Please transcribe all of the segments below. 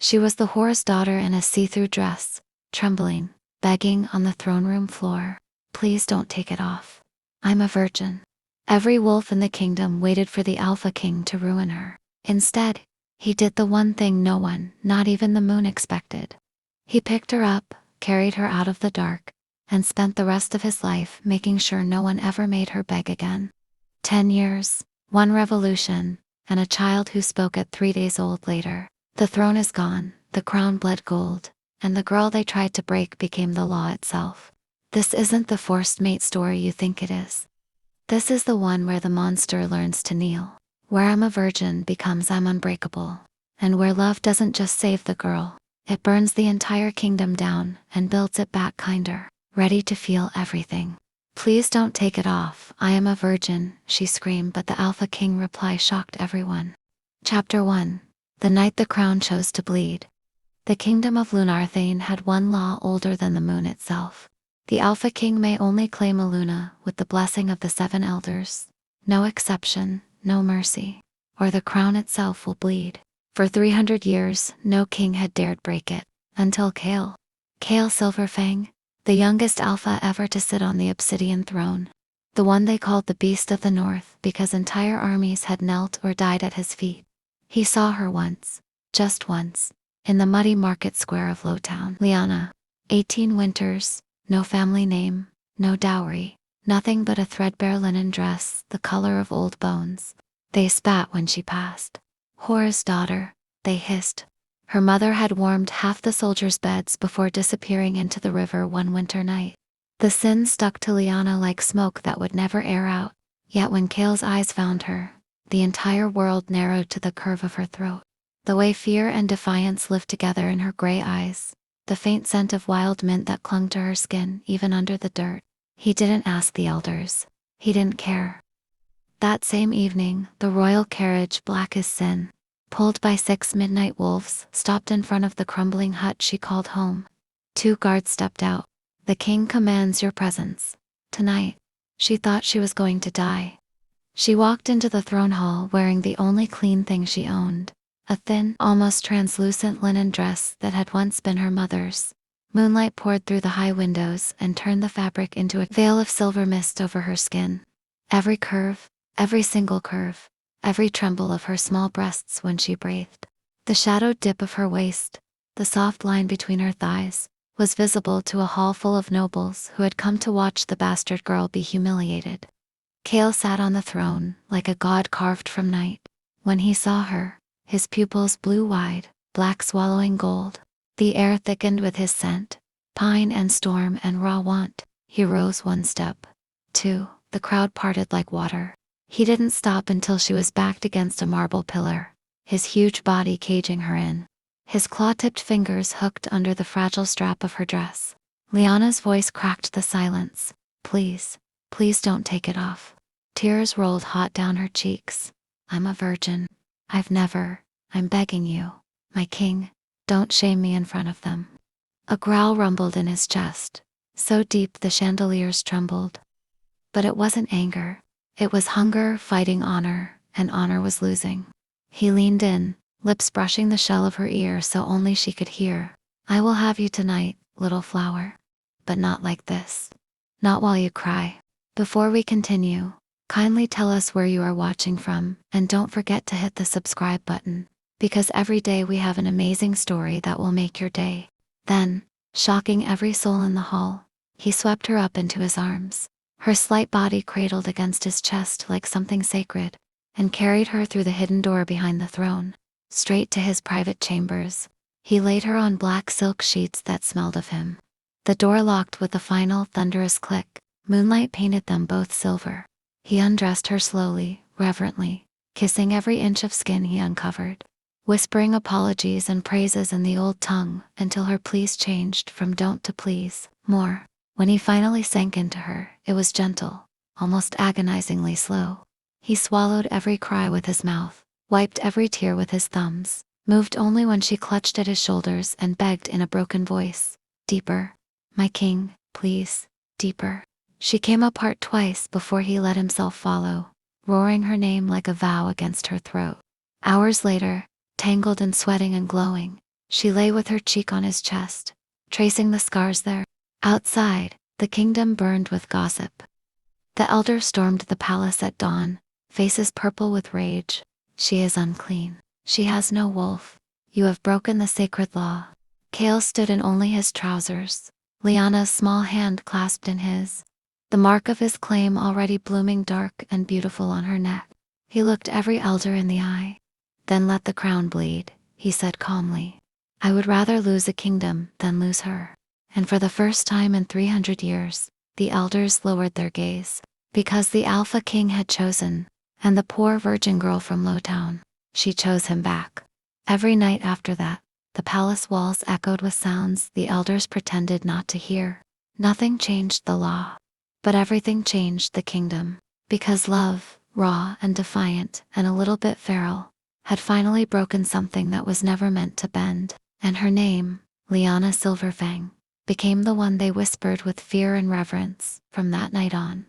She was the whore's daughter in a see-through dress, trembling, begging on the throne room floor. Please don't take it off. I'm a virgin. Every wolf in the kingdom waited for the Alpha King to ruin her. Instead, he did the one thing no one, not even the moon, expected. He picked her up, carried her out of the dark, and spent the rest of his life making sure no one ever made her beg again. 10 years, one revolution, and a child who spoke at 3 days old later. The throne is gone, the crown bled gold, and the girl they tried to break became the law itself. This isn't the forced mate story you think it is. This is the one where the monster learns to kneel, where I'm a virgin becomes I'm unbreakable, and where love doesn't just save the girl, it burns the entire kingdom down and builds it back kinder, ready to feel everything. Please don't take it off, I am a virgin, she screamed, but the Alpha King reply shocked everyone. Chapter 1. The night the crown chose to bleed. The kingdom of Lunarthane had one law older than the moon itself. The Alpha King may only claim a Luna with the blessing of the 7 elders. No exception, no mercy, or the crown itself will bleed. For 300 years, no king had dared break it, until Kale Silverfang, the youngest Alpha ever to sit on the obsidian throne. The one they called the Beast of the North because entire armies had knelt or died at his feet. He saw her once, just once, in the muddy market square of Lowtown. Liana, 18 winters, no family name, no dowry, nothing but a threadbare linen dress, the color of old bones. They spat when she passed. Whore's daughter, they hissed. Her mother had warmed half the soldiers' beds before disappearing into the river one winter night. The sin stuck to Liana like smoke that would never air out, yet when Kale's eyes found her, the entire world narrowed to the curve of her throat. The way fear and defiance lived together in her gray eyes, the faint scent of wild mint that clung to her skin even under the dirt. He didn't ask the elders. He didn't care. That same evening, the royal carriage, black as sin, pulled by 6 midnight wolves, stopped in front of the crumbling hut she called home. 2 guards stepped out. The king commands your presence. Tonight. She thought she was going to die. She walked into the throne hall wearing the only clean thing she owned, a thin, almost translucent linen dress that had once been her mother's. Moonlight poured through the high windows and turned the fabric into a veil of silver mist over her skin. Every curve, every single curve, every tremble of her small breasts when she breathed. The shadowed dip of her waist, the soft line between her thighs, was visible to a hall full of nobles who had come to watch the bastard girl be humiliated. Kale sat on the throne, like a god carved from night. When he saw her, his pupils blew wide, black swallowing gold. The air thickened with his scent, pine and storm and raw want. He rose 1 step. 2, the crowd parted like water. He didn't stop until she was backed against a marble pillar, his huge body caging her in. His claw-tipped fingers hooked under the fragile strap of her dress. Liana's voice cracked the silence. Please, please don't take it off. Tears rolled hot down her cheeks. I'm a virgin. I'm begging you, my king, don't shame me in front of them. A growl rumbled in his chest, so deep the chandeliers trembled. But it wasn't anger. It was hunger fighting honor, and honor was losing. He leaned in, lips brushing the shell of her ear so only she could hear. I will have you tonight, little flower. But not like this. Not while you cry. Before we continue, kindly tell us where you are watching from, and don't forget to hit the subscribe button, because every day we have an amazing story that will make your day. Then, shocking every soul in the hall, he swept her up into his arms, her slight body cradled against his chest like something sacred, and carried her through the hidden door behind the throne, straight to his private chambers. He laid her on black silk sheets that smelled of him. The door locked with a final thunderous click. Moonlight painted them both silver. He undressed her slowly, reverently, kissing every inch of skin he uncovered, whispering apologies and praises in the old tongue until her please changed from don't to please, more. When he finally sank into her, it was gentle, almost agonizingly slow. He swallowed every cry with his mouth, wiped every tear with his thumbs, moved only when she clutched at his shoulders and begged in a broken voice, deeper, my king, please, deeper. She came apart twice before he let himself follow, roaring her name like a vow against her throat. Hours later, tangled and sweating and glowing, She lay with her cheek on his chest, tracing the scars there. Outside, the kingdom burned with gossip. The elder stormed the palace at dawn, faces purple with rage. She is unclean. She has no wolf. You have broken the sacred law. Kale stood in only his trousers, Liana's small hand clasped in his, the mark of his claim already blooming dark and beautiful on her neck. He looked every elder in the eye. Then let the crown bleed, he said calmly. I would rather lose a kingdom than lose her. And for the first time in 300 years, the elders lowered their gaze. Because the Alpha King had chosen, and the poor virgin girl from Lowtown, she chose him back. Every night after that, the palace walls echoed with sounds the elders pretended not to hear. Nothing changed the law, but everything changed the kingdom. Because love, raw and defiant and a little bit feral, had finally broken something that was never meant to bend. And her name, Liana Silverfang, became the one they whispered with fear and reverence from that night on.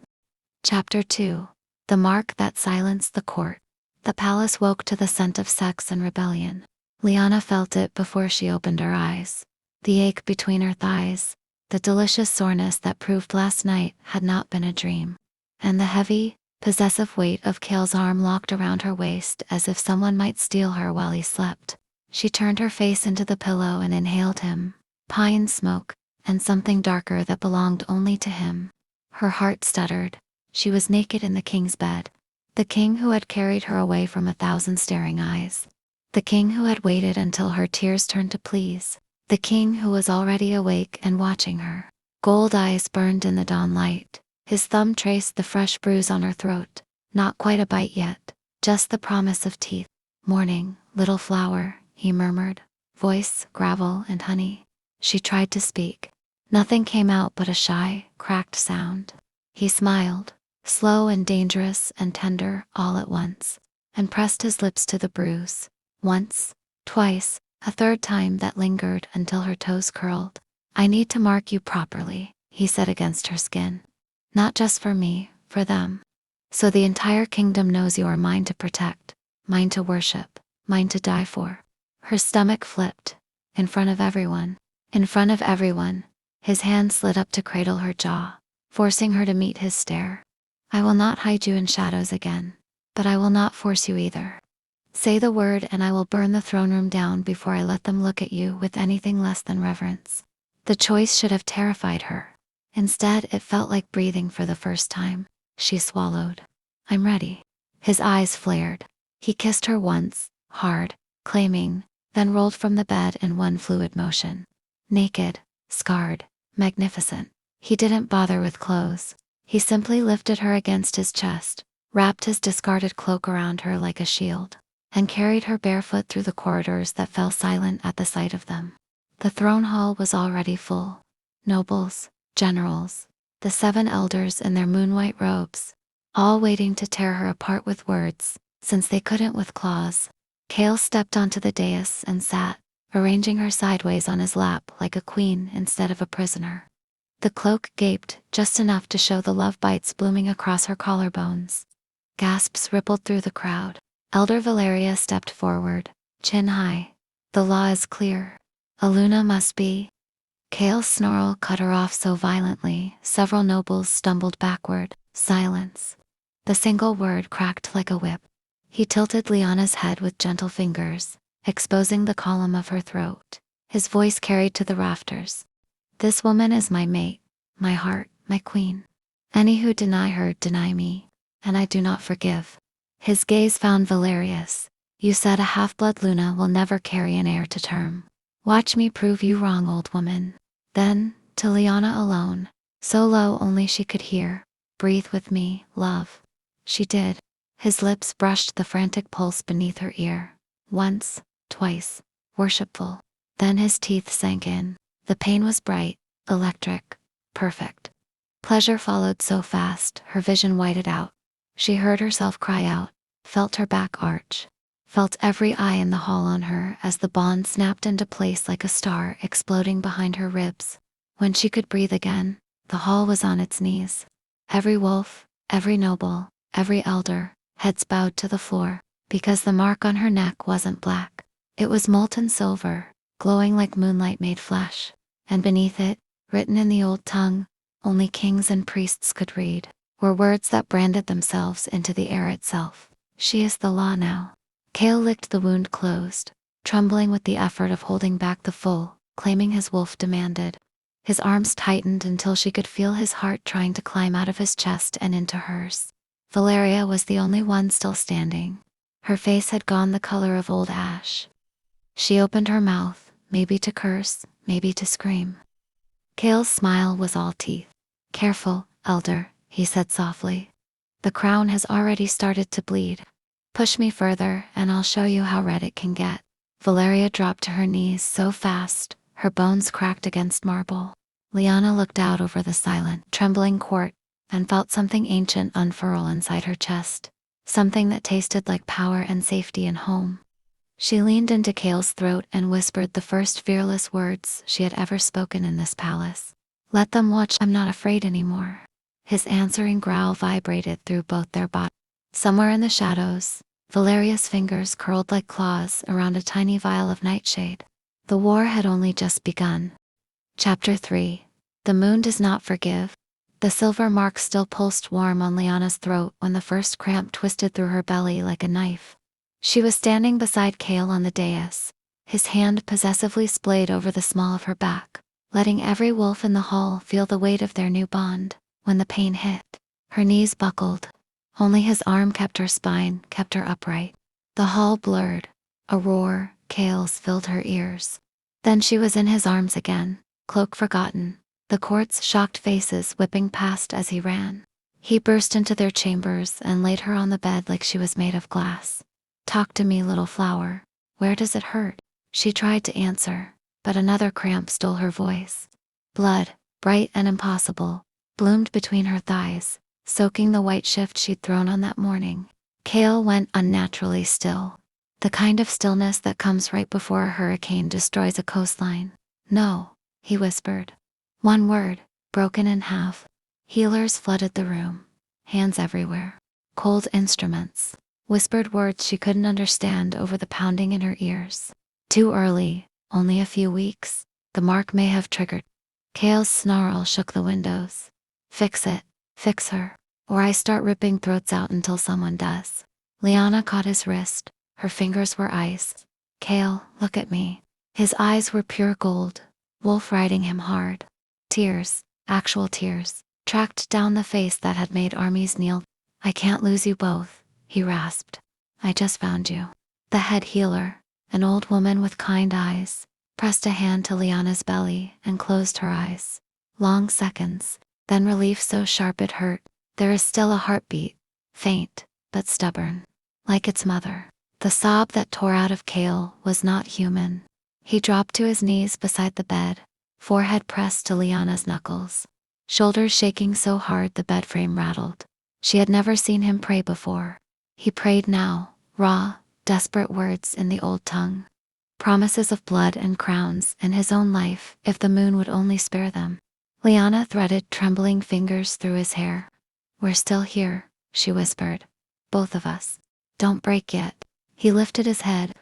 Chapter 2. The Mark That Silenced the Court. The palace woke to the scent of sex and rebellion. Liana felt it before she opened her eyes. The ache between her thighs, the delicious soreness that proved last night had not been a dream. And the heavy, possessive weight of Kale's arm locked around her waist as if someone might steal her while he slept. She turned her face into the pillow and inhaled him, pine smoke, and something darker that belonged only to him. Her heart stuttered. She was naked in the king's bed. The king who had carried her away from 1,000 staring eyes. The king who had waited until her tears turned to pleas. The king who was already awake and watching her. Gold eyes burned in the dawn light. His thumb traced the fresh bruise on her throat. Not quite a bite yet, just the promise of teeth. Morning, little flower, he murmured. Voice, gravel, and honey. She tried to speak. Nothing came out but a shy, cracked sound. He smiled, slow and dangerous and tender all at once, and pressed his lips to the bruise. Once, twice, a third time that lingered until her toes curled. I need to mark you properly, he said against her skin. Not just for me, for them. So the entire kingdom knows you are mine to protect, mine to worship, mine to die for. Her stomach flipped. In front of everyone. In front of everyone. His hand slid up to cradle her jaw, forcing her to meet his stare. I will not hide you in shadows again, but I will not force you either. Say the word and I will burn the throne room down before I let them look at you with anything less than reverence. The choice should have terrified her. Instead, it felt like breathing for the first time. She swallowed. I'm ready. His eyes flared. He kissed her once, hard, claiming, then rolled from the bed in one fluid motion. Naked, scarred, magnificent. He didn't bother with clothes. He simply lifted her against his chest, wrapped his discarded cloak around her like a shield, and carried her barefoot through the corridors that fell silent at the sight of them. The throne hall was already full. Nobles, generals, the 7 elders in their moon-white robes, all waiting to tear her apart with words, since they couldn't with claws. Kale stepped onto the dais and sat, arranging her sideways on his lap like a queen instead of a prisoner. The cloak gaped just enough to show the love bites blooming across her collarbones. Gasps rippled through the crowd. Elder Valeria stepped forward, chin high. The law is clear. Aluna must be. Kale's snarl cut her off so violently, several nobles stumbled backward. Silence. The single word cracked like a whip. He tilted Liana's head with gentle fingers, exposing the column of her throat. His voice carried to the rafters. This woman is my mate, my heart, my queen. Any who deny her deny me, and I do not forgive. His gaze found Valerius. You said a half-blood Luna will never carry an heir to term. Watch me prove you wrong, old woman. Then, to Liana alone, so low only she could hear, breathe with me, love. She did. His lips brushed the frantic pulse beneath her ear. Once, twice, worshipful. Then his teeth sank in. The pain was bright, electric, perfect. Pleasure followed so fast, her vision whited out. She heard herself cry out, felt her back arch, felt every eye in the hall on her as the bond snapped into place like a star exploding behind her ribs. When she could breathe again, the hall was on its knees. Every wolf, every noble, every elder, heads bowed to the floor, because the mark on her neck wasn't black. It was molten silver, glowing like moonlight made flesh. And beneath it, written in the old tongue only kings and priests could read, were words that branded themselves into the air itself. She is the law now. Cale licked the wound closed, trembling with the effort of holding back the full, claiming his wolf demanded. His arms tightened until she could feel his heart trying to climb out of his chest and into hers. Valeria was the only one still standing. Her face had gone the color of old ash. She opened her mouth, maybe to curse, maybe to scream. Cale's smile was all teeth. "Careful, Elder," he said softly. "The crown has already started to bleed. Push me further, and I'll show you how red it can get." Valeria dropped to her knees so fast, her bones cracked against marble. Liana looked out over the silent, trembling court, and felt something ancient unfurl inside her chest, something that tasted like power and safety and home. She leaned into Cale's throat and whispered the first fearless words she had ever spoken in this palace. "Let them watch. I'm not afraid anymore." His answering growl vibrated through both their bodies. Somewhere in the shadows, Valeria's fingers curled like claws around a tiny vial of nightshade. The war had only just begun. Chapter 3. The moon does not forgive. The silver mark still pulsed warm on Liana's throat when the first cramp twisted through her belly like a knife. She was standing beside Cale on the dais, his hand possessively splayed over the small of her back, letting every wolf in the hall feel the weight of their new bond. When the pain hit, her knees buckled. Only his arm kept her spine, kept her upright. The hall blurred. A roar, Cale's, filled her ears. Then she was in his arms again, cloak forgotten, the court's shocked faces whipping past as he ran. He burst into their chambers and laid her on the bed like she was made of glass. "Talk to me, little flower. Where does it hurt?" She tried to answer, but another cramp stole her voice. Blood, bright and impossible, bloomed between her thighs, soaking the white shift she'd thrown on that morning. Cale went unnaturally still. The kind of stillness that comes right before a hurricane destroys a coastline. "No," he whispered. One word, broken in half. Healers flooded the room. Hands everywhere. Cold instruments. Whispered words she couldn't understand over the pounding in her ears. Too early, only a few weeks. The mark may have triggered. Cale's snarl shook the windows. "Fix it. Fix her. Or I start ripping throats out until someone does." Liana caught his wrist. Her fingers were ice. "Cale, look at me." His eyes were pure gold, wolf riding him hard. Tears, actual tears, tracked down the face that had made armies kneel. "I can't lose you both," he rasped. "I just found you." The head healer, an old woman with kind eyes, pressed a hand to Liana's belly and closed her eyes. Long seconds, then relief so sharp it hurt. There is still a heartbeat, faint, but stubborn, like its mother. The sob that tore out of Cale was not human. He dropped to his knees beside the bed, forehead pressed to Liana's knuckles, shoulders shaking so hard the bed frame rattled. She had never seen him pray before. He prayed now, raw, desperate words in the old tongue. Promises of blood and crowns and his own life if the moon would only spare them. Liana threaded trembling fingers through his hair. "We're still here," she whispered. "Both of us. Don't break yet." He lifted his head.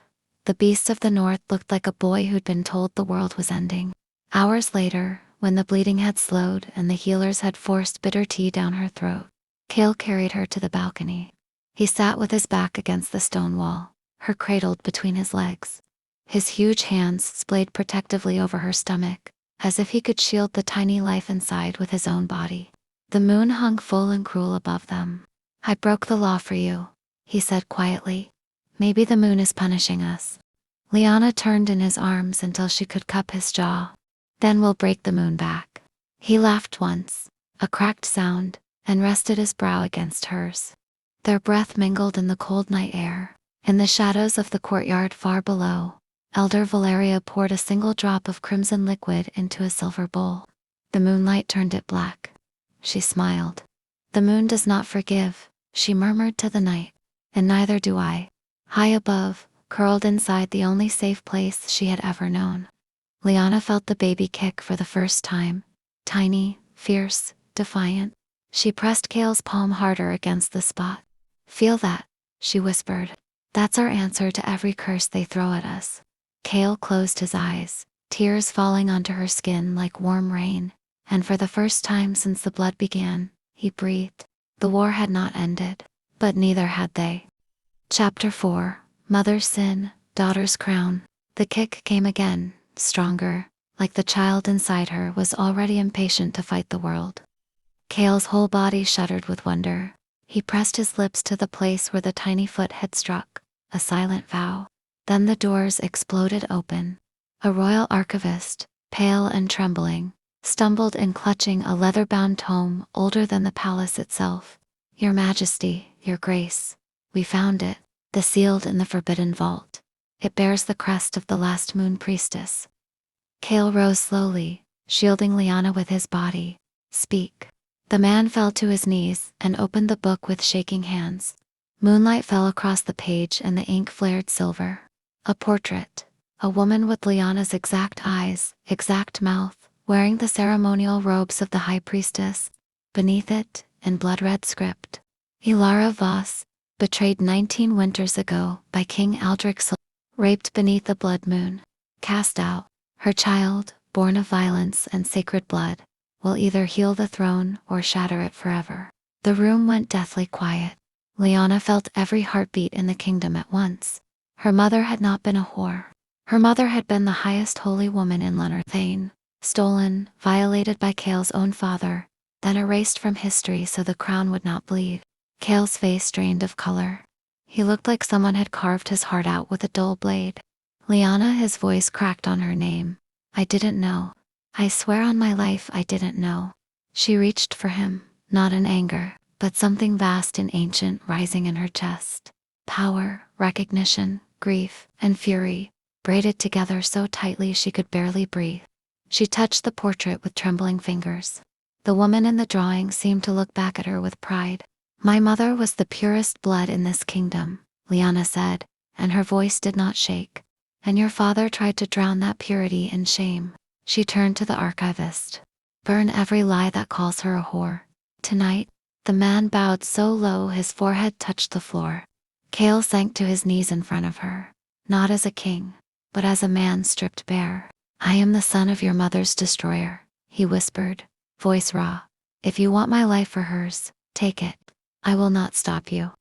The beast of the north looked like a boy who'd been told the world was ending. Hours later, when the bleeding had slowed and the healers had forced bitter tea down her throat, Cale carried her to the balcony. He sat with his back against the stone wall, her cradled between his legs. His huge hands splayed protectively over her stomach, as if he could shield the tiny life inside with his own body. The moon hung full and cruel above them. "I broke the law for you," he said quietly. "Maybe the moon is punishing us." Liana turned in his arms until she could cup his jaw. "Then we'll break the moon back." He laughed once, a cracked sound, and rested his brow against hers. Their breath mingled in the cold night air. In the shadows of the courtyard far below, Elder Valeria poured a single drop of crimson liquid into a silver bowl. The moonlight turned it black. She smiled. "The moon does not forgive," she murmured to the night. "And neither do I." High above, curled inside the only safe place she had ever known, Liana felt the baby kick for the first time. Tiny, fierce, defiant. She pressed Cale's palm harder against the spot. "Feel that," she whispered. "That's our answer to every curse they throw at us." Kale closed his eyes, tears falling onto her skin like warm rain, and for the first time since the blood began, he breathed. The war had not ended, but neither had they. Chapter 4: Mother's Sin, Daughter's Crown. The kick came again, stronger, like the child inside her was already impatient to fight the world. Kale's whole body shuddered with wonder. He pressed his lips to the place where the tiny foot had struck, a silent vow. Then the doors exploded open. A royal archivist, pale and trembling, stumbled in clutching a leather-bound tome older than the palace itself. Your Majesty, Your Grace, we found it, the sealed in the forbidden vault. It bears the crest of the last moon priestess. Kale rose slowly, shielding Liana with his body. Speak. The man fell to his knees and opened the book with shaking hands. Moonlight fell across the page and the ink flared silver. A portrait. A woman with Liana's exact eyes, exact mouth, wearing the ceremonial robes of the high priestess. Beneath it, in blood-red script, Liana Voss, betrayed 19 winters ago by King Aldrich, raped beneath the blood moon, cast out. Her child, born of violence and sacred blood, will either heal the throne or shatter it forever. The room went deathly quiet. Liana felt every heartbeat in the kingdom at once. Her mother had not been a whore. Her mother had been the highest holy woman in Leonarthane, stolen, violated by Kale's own father, then erased from history so the crown would not bleed. Kale's face drained of color. He looked like someone had carved his heart out with a dull blade. Liana, his voice cracked on her name. I didn't know. I swear on my life I didn't know. She reached for him, not in anger, but something vast and ancient rising in her chest. Power, recognition, grief, and fury, braided together so tightly she could barely breathe. She touched the portrait with trembling fingers. The woman in the drawing seemed to look back at her with pride. My mother was the purest blood in this kingdom, Liana said, and her voice did not shake. And your father tried to drown that purity in shame. She turned to the archivist. Burn every lie that calls her a whore. Tonight, the man bowed so low his forehead touched the floor. Kale sank to his knees in front of her, not as a king, but as a man stripped bare. I am the son of your mother's destroyer, he whispered, voice raw. If you want my life for hers, take it. I will not stop you.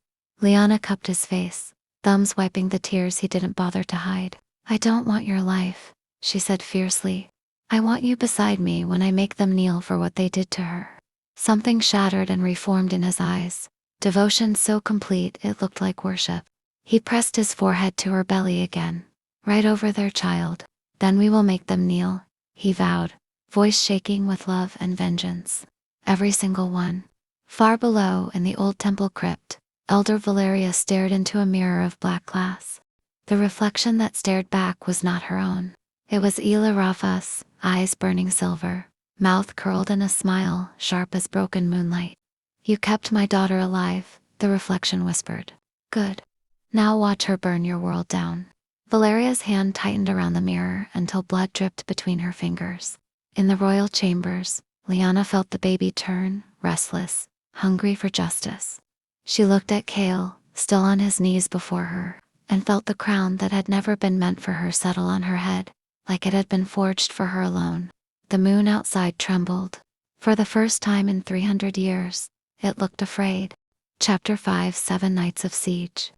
Liana cupped his face, thumbs wiping the tears he didn't bother to hide. I don't want your life, she said fiercely. I want you beside me when I make them kneel for what they did to her. Something shattered and reformed in his eyes. Devotion so complete it looked like worship. He pressed his forehead to her belly again, right over their child. Then we will make them kneel, he vowed, voice shaking with love and vengeance. Every single one. Far below in the old temple crypt, Elder Valeria stared into a mirror of black glass. The reflection that stared back was not her own. It was Liana Voss, eyes burning silver, mouth curled in a smile sharp as broken moonlight. You kept my daughter alive, the reflection whispered. Good. Now watch her burn your world down. Valeria's hand tightened around the mirror until blood dripped between her fingers. In the royal chambers, Liana felt the baby turn, restless, hungry for justice. She looked at Kale, still on his knees before her, and felt the crown that had never been meant for her settle on her head, like it had been forged for her alone. The moon outside trembled. For the first time in 300 years, it looked afraid. Chapter 5: 7 Nights of Siege.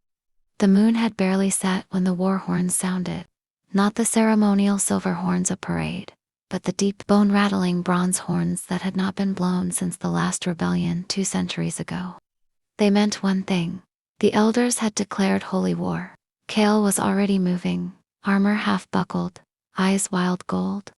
The moon had barely set when the war horns sounded. Not the ceremonial silver horns of parade, but the deep bone-rattling bronze horns that had not been blown since the last rebellion 2 centuries ago. They meant one thing. The elders had declared holy war. Kale was already moving, armor half-buckled, eyes wild gold.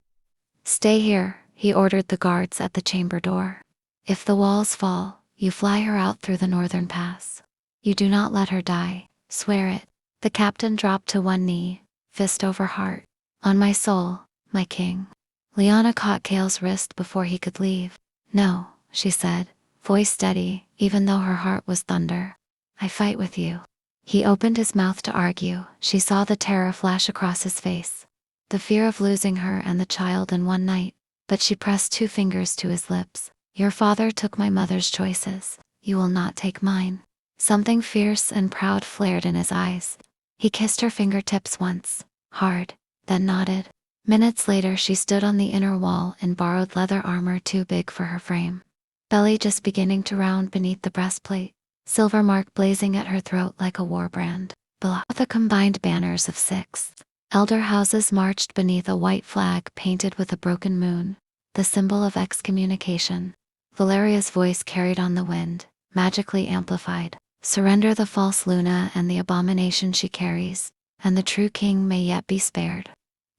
Stay here, he ordered the guards at the chamber door. If the walls fall, you fly her out through the northern pass. You do not let her die, swear it. The captain dropped to one knee, fist over heart. On my soul, my king. Liana caught Kale's wrist before he could leave. No, she said, voice steady, even though her heart was thunder. I fight with you. He opened his mouth to argue. She saw the terror flash across his face. The fear of losing her and the child in one night, but she pressed 2 fingers to his lips. Your father took my mother's choices. You will not take mine. Something fierce and proud flared in his eyes. He kissed her fingertips once, hard, then nodded. Minutes later she stood on the inner wall in borrowed leather armor too big for her frame. Belly just beginning to round beneath the breastplate, silver mark blazing at her throat like a war brand. Below the combined banners of 6 elder houses marched beneath a white flag painted with a broken moon, the symbol of excommunication. Valeria's voice carried on the wind, magically amplified. Surrender the false Luna and the abomination she carries, and the true king may yet be spared.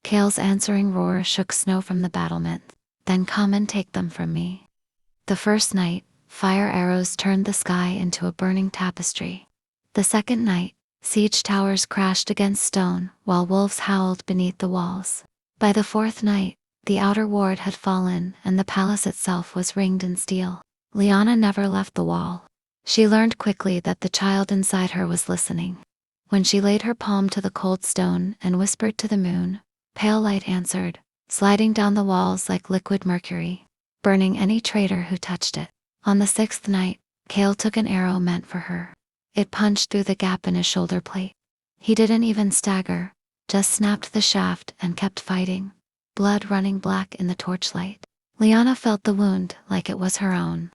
Kale's answering roar shook snow from the battlement. Then come and take them from me. The first night, fire arrows turned the sky into a burning tapestry. The second night, siege towers crashed against stone, while wolves howled beneath the walls. By the fourth night, the outer ward had fallen and the palace itself was ringed in steel. Liana never left the wall. She learned quickly that the child inside her was listening. When she laid her palm to the cold stone and whispered to the moon, pale light answered, sliding down the walls like liquid mercury, burning any traitor who touched it. On the 6th night, Kale took an arrow meant for her. It punched through the gap in his shoulder plate. He didn't even stagger, just snapped the shaft and kept fighting, blood running black in the torchlight. Liana felt the wound like it was her own.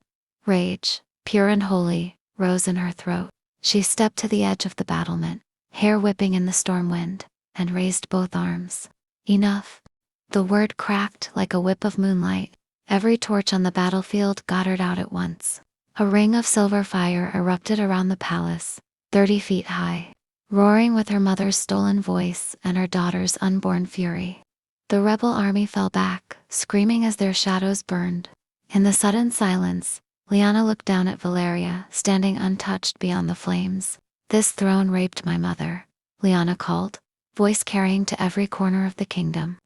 Rage, pure and holy, rose in her throat. She stepped to the edge of the battlement, hair whipping in the storm wind, and raised both arms. Enough. The word cracked like a whip of moonlight. Every torch on the battlefield guttered out at once. A ring of silver fire erupted around the palace, 30 feet high, roaring with her mother's stolen voice and her daughter's unborn fury. The rebel army fell back, screaming as their shadows burned. In the sudden silence, Liana looked down at Valeria, standing untouched beyond the flames. This throne raped my mother, Liana called, voice carrying to every corner of the kingdom.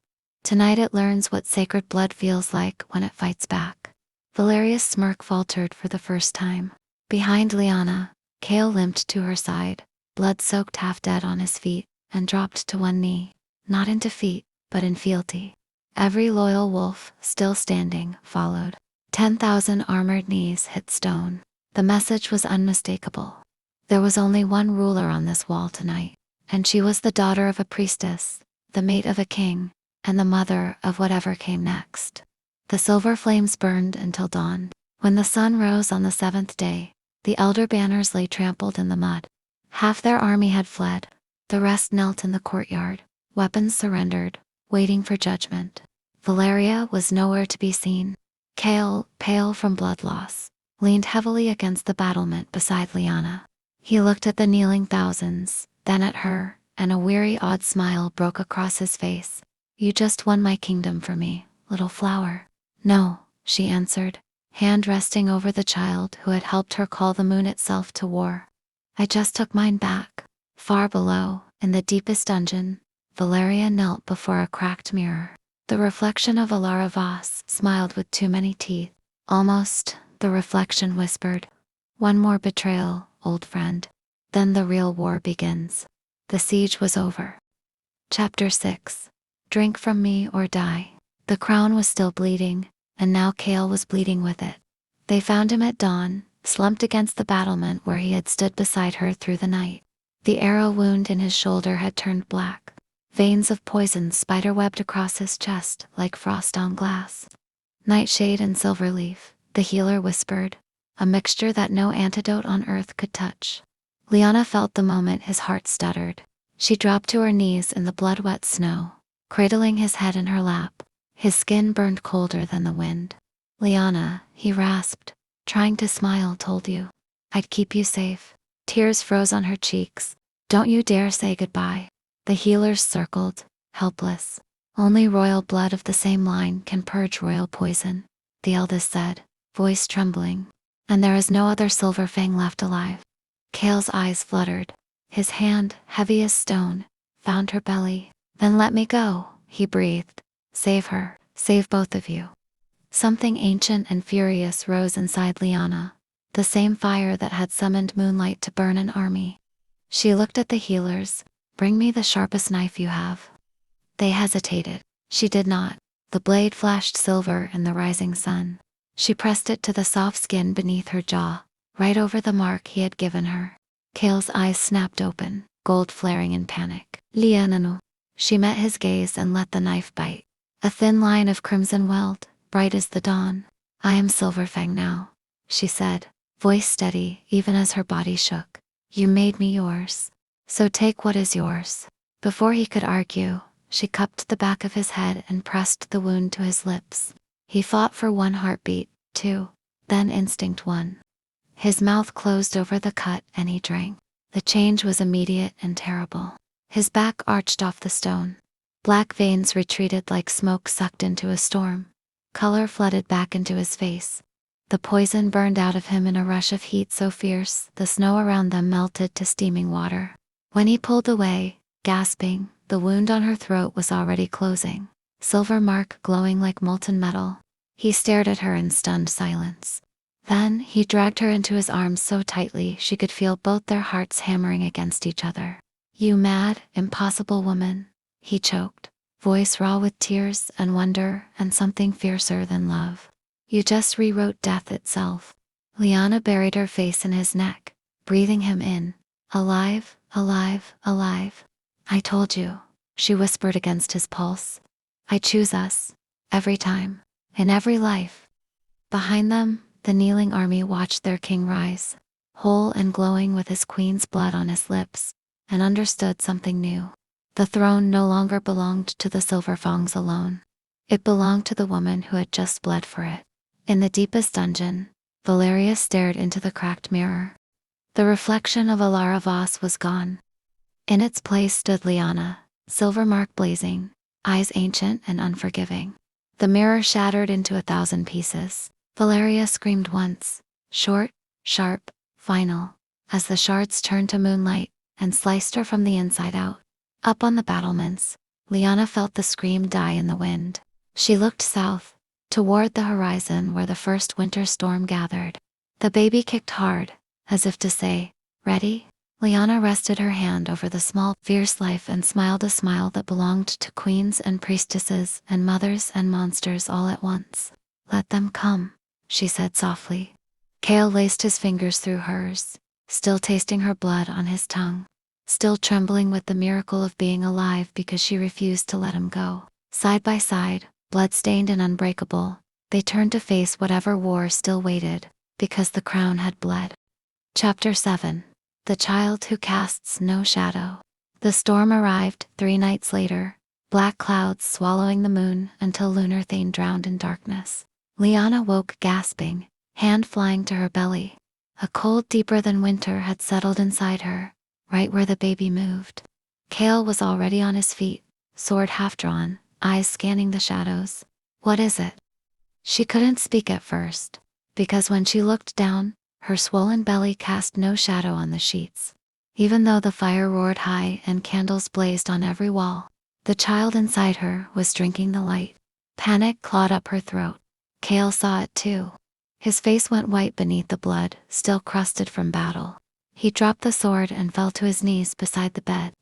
Tonight it learns what sacred blood feels like when it fights back. Valeria's smirk faltered for the first time. Behind Liana, Kale limped to her side, blood-soaked half dead on his feet, and dropped to one knee, not in defeat, but in fealty. Every loyal wolf, still standing, followed. 10,000 armored knees hit stone. The message was unmistakable. There was only one ruler on this wall tonight, and she was the daughter of a priestess, the mate of a king, and the mother of whatever came next. The silver flames burned until dawn. When the sun rose on the 7th day, the elder banners lay trampled in the mud. Half their army had fled, the rest knelt in the courtyard, weapons surrendered, waiting for judgment. Valeria was nowhere to be seen. Kale, pale from blood loss, leaned heavily against the battlement beside Liana. He looked at the kneeling thousands, then at her, and a weary odd smile broke across his face. You just won my kingdom for me, little flower. No, she answered, hand resting over the child who had helped her call the moon itself to war. I just took mine back. Far below, in the deepest dungeon, Valeria knelt before a cracked mirror. The reflection of Liana Voss smiled with too many teeth. Almost, the reflection whispered, one more betrayal, old friend. Then the real war begins. The siege was over. Chapter 6. Drink from me or die. The crown was still bleeding, and now Kale was bleeding with it. They found him at dawn, slumped against the battlement where he had stood beside her through the night. The arrow wound in his shoulder had turned black. Veins of poison spiderwebbed across his chest like frost on glass. Nightshade and silverleaf, the healer whispered, a mixture that no antidote on earth could touch. Liana felt the moment his heart stuttered. She dropped to her knees in the blood-wet snow, cradling his head in her lap. His skin burned colder than the wind. Liana, he rasped, trying to smile, told you. I'd keep you safe. Tears froze on her cheeks. Don't you dare say goodbye. The healers circled, helpless. Only royal blood of the same line can purge royal poison, the eldest said, voice trembling. And there is no other Silver Fang left alive. Kale's eyes fluttered. His hand, heavy as stone, found her belly. Then let me go, he breathed. Save her, save both of you. Something ancient and furious rose inside Liana, the same fire that had summoned Moonlight to burn an army. She looked at the healers. Bring me the sharpest knife you have. They hesitated. She did not. The blade flashed silver in the rising sun. She pressed it to the soft skin beneath her jaw, right over the mark he had given her. Kale's eyes snapped open, gold flaring in panic. Liana no. She met his gaze and let the knife bite. A thin line of crimson welled, bright as the dawn. "I am Silverfang now," she said, voice steady even as her body shook. "You made me yours. So take what is yours." Before he could argue, she cupped the back of his head and pressed the wound to his lips. He fought for one heartbeat, two, then instinct won. His mouth closed over the cut and he drank. The change was immediate and terrible. His back arched off the stone. Black veins retreated like smoke sucked into a storm. Color flooded back into his face. The poison burned out of him in a rush of heat so fierce, the snow around them melted to steaming water. When he pulled away, gasping, the wound on her throat was already closing, silver mark glowing like molten metal. He stared at her in stunned silence. Then he dragged her into his arms so tightly she could feel both their hearts hammering against each other. "You mad, impossible woman," he choked, voice raw with tears and wonder and something fiercer than love. "You just rewrote death itself." Liana buried her face in his neck, breathing him in. "Alive, alive, alive. I told you," she whispered against his pulse. "I choose us. Every time. In every life." Behind them, the kneeling army watched their king rise, whole and glowing with his queen's blood on his lips, and understood something new. The throne no longer belonged to the Silverfangs alone. It belonged to the woman who had just bled for it. In the deepest dungeon, Valeria stared into the cracked mirror. The reflection of Liana Voss was gone. In its place stood Liana, silver mark blazing, eyes ancient and unforgiving. The mirror shattered into 1,000 pieces. Valeria screamed once, short, sharp, final, as the shards turned to moonlight and sliced her from the inside out. Up on the battlements, Liana felt the scream die in the wind. She looked south, toward the horizon where the first winter storm gathered. The baby kicked hard, as if to say, "Ready?" Liana rested her hand over the small, fierce life and smiled a smile that belonged to queens and priestesses and mothers and monsters all at once. "Let them come," she said softly. Kale laced his fingers through hers, still tasting her blood on his tongue, still trembling with the miracle of being alive because she refused to let him go. Side by side, blood-stained and unbreakable, they turned to face whatever war still waited, because the crown had bled. Chapter 7. The Child Who Casts No Shadow. The storm arrived 3 nights later, black clouds swallowing the moon until lunar Thane drowned in darkness. Liana woke gasping, hand flying to her belly. A cold deeper than winter had settled inside her, right where the baby moved. Kale was already on his feet, sword half drawn, eyes scanning the shadows. "What is it?" She couldn't speak at first, because when she looked down, her swollen belly cast no shadow on the sheets. Even though the fire roared high and candles blazed on every wall, the child inside her was drinking the light. Panic clawed up her throat. Kale saw it too. His face went white beneath the blood, still crusted from battle. He dropped the sword and fell to his knees beside the bed,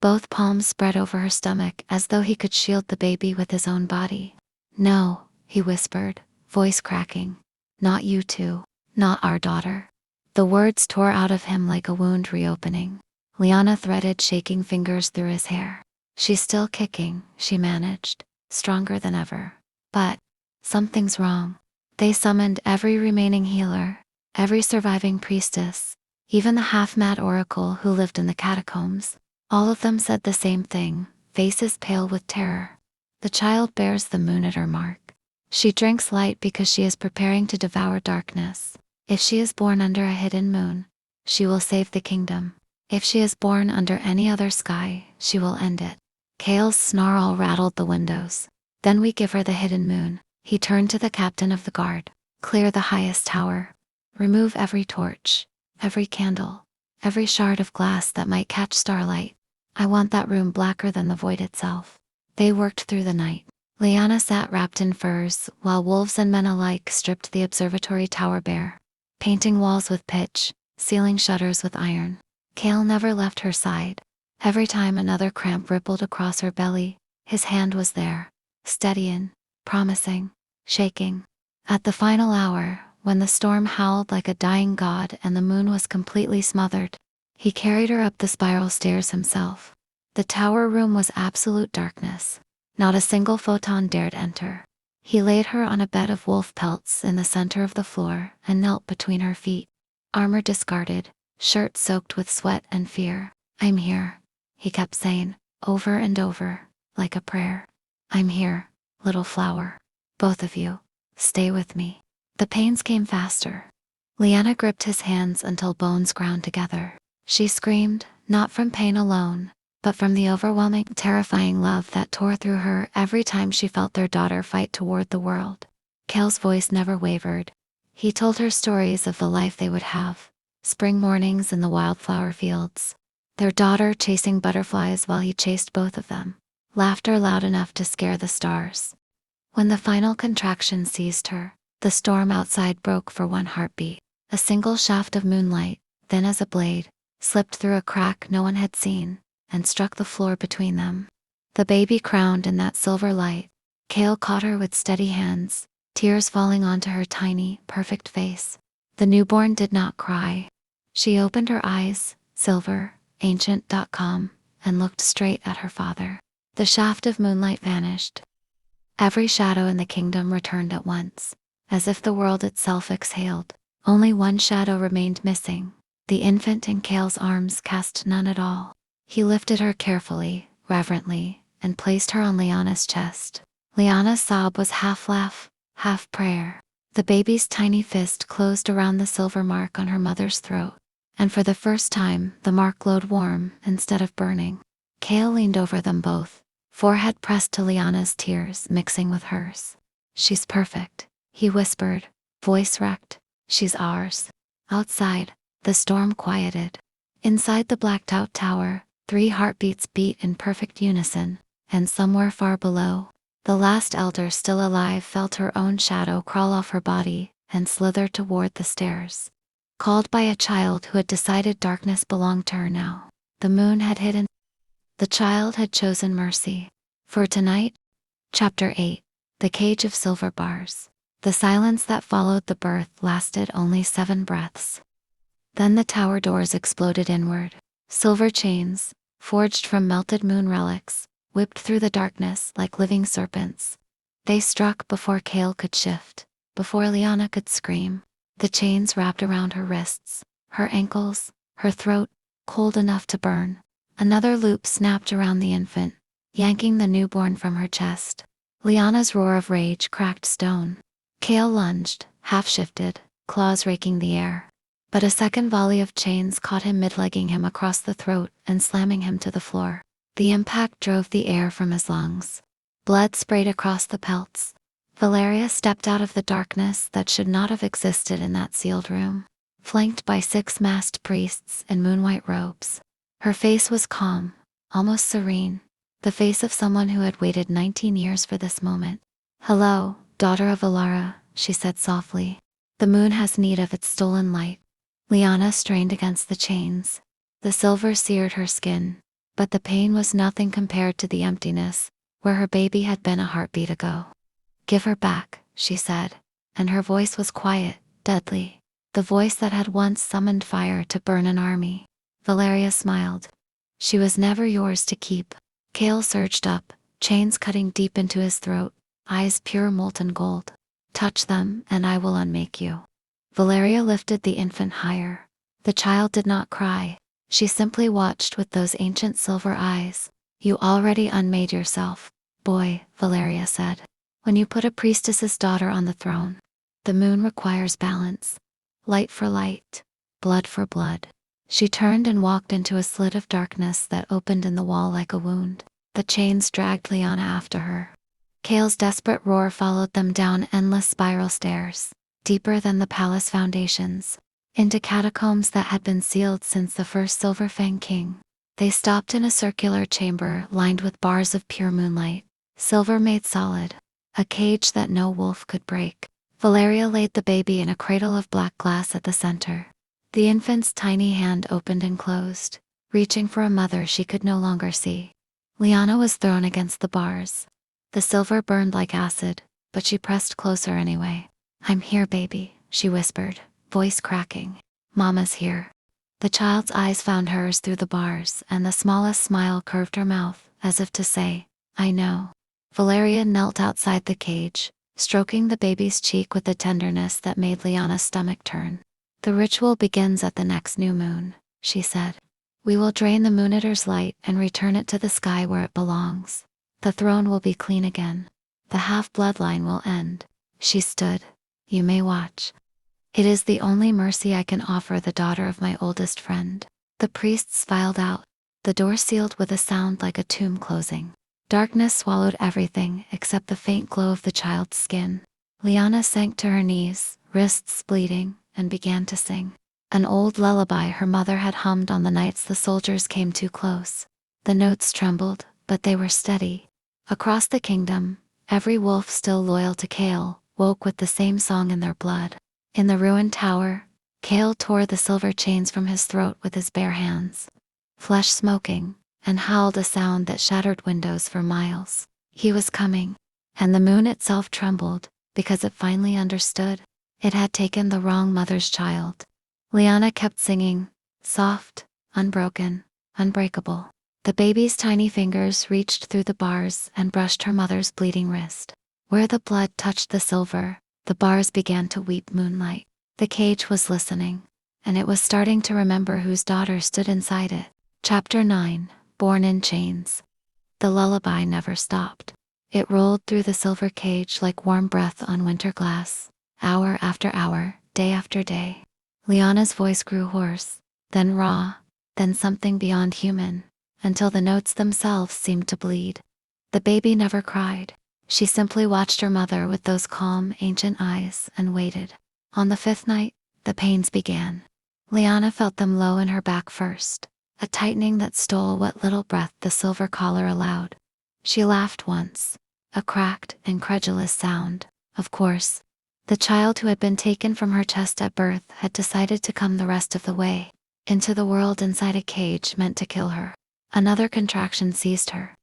both palms spread over her stomach as though he could shield the baby with his own body. "No," he whispered, voice cracking. "Not you two. Not our daughter." The words tore out of him like a wound reopening. Liana threaded shaking fingers through his hair. "She's still kicking," she managed, stronger than ever. "But something's wrong." They summoned every remaining healer, every surviving priestess, even the half-mad oracle who lived in the catacombs. All of them said the same thing, faces pale with terror. "The child bears the moon at her mark. She drinks light because she is preparing to devour darkness. If she is born under a hidden moon, she will save the kingdom. If she is born under any other sky, she will end it." Kale's snarl rattled the windows. "Then we give her the hidden moon." He turned to the captain of the guard. "Clear the highest tower. Remove every torch, every candle, every shard of glass that might catch starlight. I want that room blacker than the void itself." They worked through the night. Liana sat wrapped in furs, while wolves and men alike stripped the observatory tower bare, painting walls with pitch, sealing shutters with iron. Kale never left her side. Every time another cramp rippled across her belly, his hand was there, steadying, promising, shaking. At the final hour, when the storm howled like a dying god and the moon was completely smothered, he carried her up the spiral stairs himself. The tower room was absolute darkness. Not a single photon dared enter. He laid her on a bed of wolf pelts in the center of the floor and knelt between her feet. Armor discarded, shirt soaked with sweat and fear. "I'm here," he kept saying, over and over, like a prayer. "I'm here, little flower. Both of you, stay with me." The pains came faster. Liana gripped his hands until bones ground together. She screamed, not from pain alone, but from the overwhelming, terrifying love that tore through her every time she felt their daughter fight toward the world. Kale's voice never wavered. He told her stories of the life they would have. Spring mornings in the wildflower fields. Their daughter chasing butterflies while he chased both of them. Laughter loud enough to scare the stars. When the final contraction seized her, the storm outside broke for one heartbeat. A single shaft of moonlight, thin as a blade, slipped through a crack no one had seen and struck the floor between them. The baby crowned in that silver light. Kale caught her with steady hands, tears falling onto her tiny, perfect face. The newborn did not cry. She opened her eyes, silver, ancient.com, and looked straight at her father. The shaft of moonlight vanished. Every shadow in the kingdom returned at once, as if the world itself exhaled. Only one shadow remained missing. The infant in Kale's arms cast none at all. He lifted her carefully, reverently, and placed her on Liana's chest. Liana's sob was half laugh, half prayer. The baby's tiny fist closed around the silver mark on her mother's throat, and for the first time, the mark glowed warm instead of burning. Kale leaned over them both, forehead pressed to Liana's tears mixing with hers. "She's perfect," he whispered, voice wrecked. "She's ours." Outside, the storm quieted. Inside the blacked-out tower, 3 heartbeats beat in perfect unison, and somewhere far below, the last elder still alive felt her own shadow crawl off her body and slither toward the stairs. Called by a child who had decided darkness belonged to her now. The moon had hidden. The child had chosen mercy. For tonight, Chapter 8, The Cage of Silver Bars. The silence that followed the birth lasted only 7 breaths. Then the tower doors exploded inward. Silver chains, forged from melted moon relics, whipped through the darkness like living serpents. They struck before Kale could shift, before Liana could scream. The chains wrapped around her wrists, her ankles, her throat, cold enough to burn. Another loop snapped around the infant, yanking the newborn from her chest. Liana's roar of rage cracked stone. Kale lunged, half-shifted, claws raking the air. But a second volley of chains caught him mid-legging him across the throat and slamming him to the floor. The impact drove the air from his lungs. Blood sprayed across the pelts. Valeria stepped out of the darkness that should not have existed in that sealed room, flanked by 6 masked priests in moon-white robes. Her face was calm, almost serene, the face of someone who had waited 19 years for this moment. "Hello, daughter of Alara," she said softly. "The moon has need of its stolen light." Liana strained against the chains. The silver seared her skin, but the pain was nothing compared to the emptiness, where her baby had been a heartbeat ago. "Give her back," she said, and her voice was quiet, deadly, the voice that had once summoned fire to burn an army. Valeria smiled. "She was never yours to keep." Kale surged up, chains cutting deep into his throat, eyes pure molten gold. "Touch them, and I will unmake you." Valeria lifted the infant higher. The child did not cry. She simply watched with those ancient silver eyes. "You already unmade yourself, boy," Valeria said. "When you put a priestess's daughter on the throne, the moon requires balance. Light for light, blood for blood." She turned and walked into a slit of darkness that opened in the wall like a wound. The chains dragged Liana after her. Kale's desperate roar followed them down endless spiral stairs, deeper than the palace foundations, into catacombs that had been sealed since the first Silver Fang King. They stopped in a circular chamber lined with bars of pure moonlight, silver made solid, a cage that no wolf could break. Valeria laid the baby in a cradle of black glass at the center. The infant's tiny hand opened and closed, reaching for a mother she could no longer see. Liana was thrown against the bars. The silver burned like acid, but she pressed closer anyway. "I'm here, baby," she whispered, voice cracking. "Mama's here." The child's eyes found hers through the bars, and the smallest smile curved her mouth, as if to say, I know. Valeria knelt outside the cage, stroking the baby's cheek with a tenderness that made Liana's stomach turn. The ritual begins at the next new moon, she said. We will drain the moon eater's light and return it to the sky where it belongs. The throne will be clean again. The half-bloodline will end. She stood. You may watch. It is the only mercy I can offer the daughter of my oldest friend. The priests filed out, the door sealed with a sound like a tomb closing. Darkness swallowed everything except the faint glow of the child's skin. Liana sank to her knees, wrists bleeding, and began to sing. An old lullaby her mother had hummed on the nights the soldiers came too close. The notes trembled, but they were steady. Across the kingdom, every wolf still loyal to Kale woke with the same song in their blood. In the ruined tower, Kale tore the silver chains from his throat with his bare hands, flesh smoking, and howled a sound that shattered windows for miles. He was coming, and the moon itself trembled, because it finally understood. It had taken the wrong mother's child. Liana kept singing, soft, unbroken, unbreakable. The baby's tiny fingers reached through the bars and brushed her mother's bleeding wrist. Where the blood touched the silver, the bars began to weep moonlight. The cage was listening, and it was starting to remember whose daughter stood inside it. Chapter 9, Born in Chains. The lullaby never stopped. It rolled through the silver cage like warm breath on winter glass, hour after hour, day after day. Liana's voice grew hoarse, then raw, then something beyond human, until the notes themselves seemed to bleed. The baby never cried. She simply watched her mother with those calm, ancient eyes and waited. On the 5th night, the pains began. Liana felt them low in her back first, a tightening that stole what little breath the silver collar allowed. She laughed once, a cracked, incredulous sound. Of course, the child who had been taken from her chest at birth had decided to come the rest of the way, into the world inside a cage meant to kill her. Another contraction seized her.